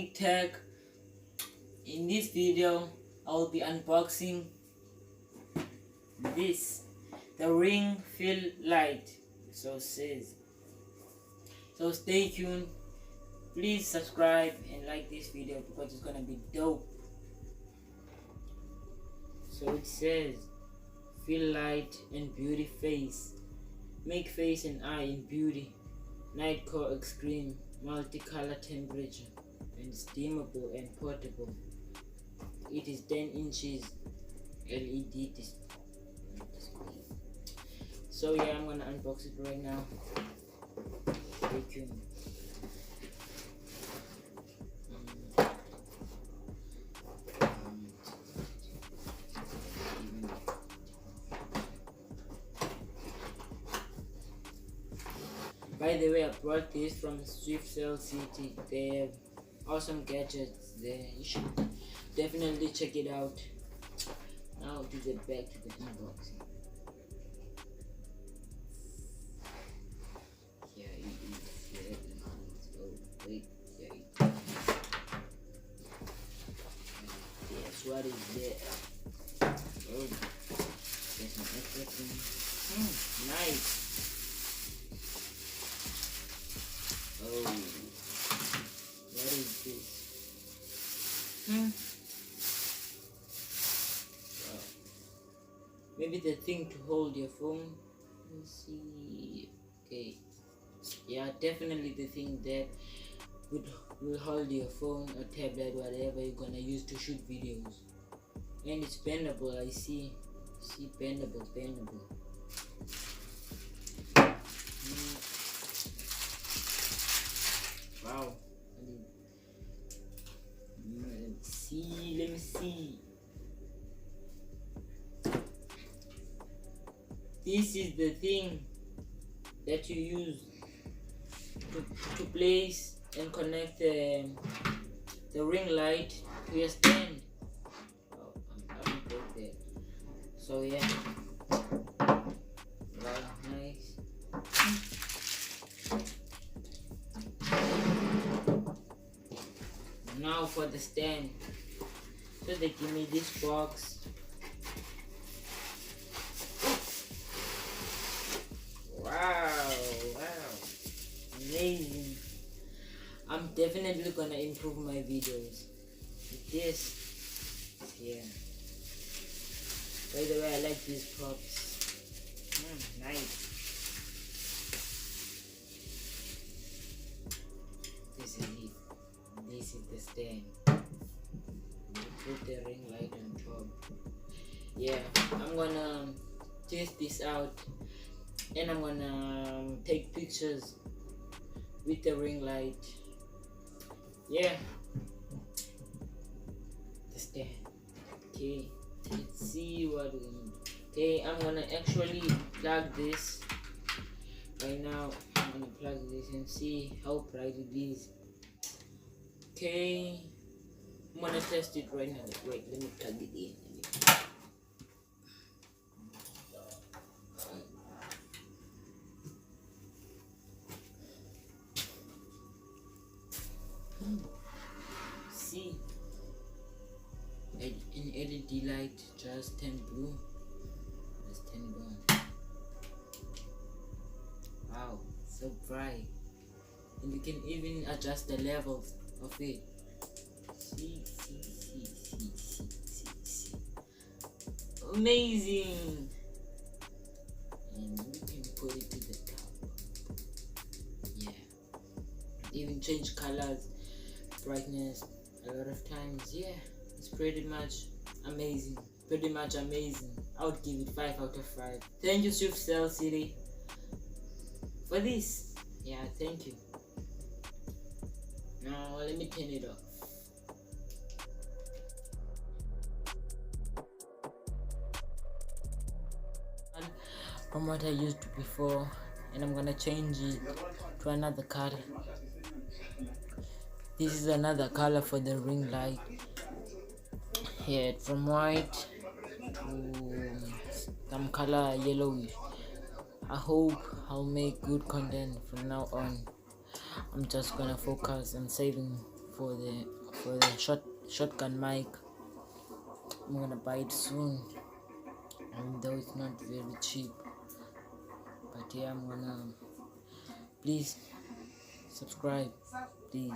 quick tag. In this video I will be unboxing this, the ring fill light, so says. So stay tuned, please subscribe and like this video because it's gonna be dope. So it says, fill light and beauty face, make face and eye in beauty, night core extreme, multicolor temperature, and it's dimmable and portable. It is 10 inches LED display. So yeah, I'm gonna unbox it right now. Stay tuned. By the way, I brought this from Swift Cell City. They have awesome gadgets there. You should definitely check it out. Now to get back to the unboxing. Here it is. Here it is. Oh wait, here it is. Yes, what is there? Oh, there's some extra things. Nice. Oh, what is this? Wow. Maybe the thing to hold your phone. Let's see. Okay. Yeah, definitely the thing that will hold your phone or tablet, whatever you're gonna use to shoot videos. And it's bendable, I see. See, bendable. Wow. Let me see. This is the thing that you use to place and connect the ring light to your stand. Oh, I'm both there. So yeah. Wow, nice. Now for the stand. So they give me this box. Wow, amazing. I'm definitely gonna improve my videos with this. Yeah. By the way, I like these props. Nice. This is it. This is the stand. You put the ring light on top. Yeah, I'm gonna test this out and I'm gonna take pictures with the ring light. Yeah, the stand. Okay, let's see what we need. Okay, I'm gonna actually plug this right now. I'm gonna plug this and see how bright it is. Okay, I'm gonna test it right now. Wait, let me plug it in. See, an LED light just turned blue. Just turned on. Wow, so bright, and you can even adjust the levels of it. See. Amazing. And we can put it to the top. Yeah. Even change colors, brightness a lot of times. Yeah, it's pretty much amazing. I would give it 5 out of 5. Thank you, Swift Cell City, for this. Yeah, thank you. Now let me turn it off. From what I used before, and I'm gonna change it to another color. This is another color for the ring light. Yeah, from white to some color yellowish. I hope I'll make good content from now on. I'm just gonna focus on saving for the shotgun mic. I'm gonna buy it soon, even though it's not very cheap. But yeah, I'm gonna, please subscribe, please.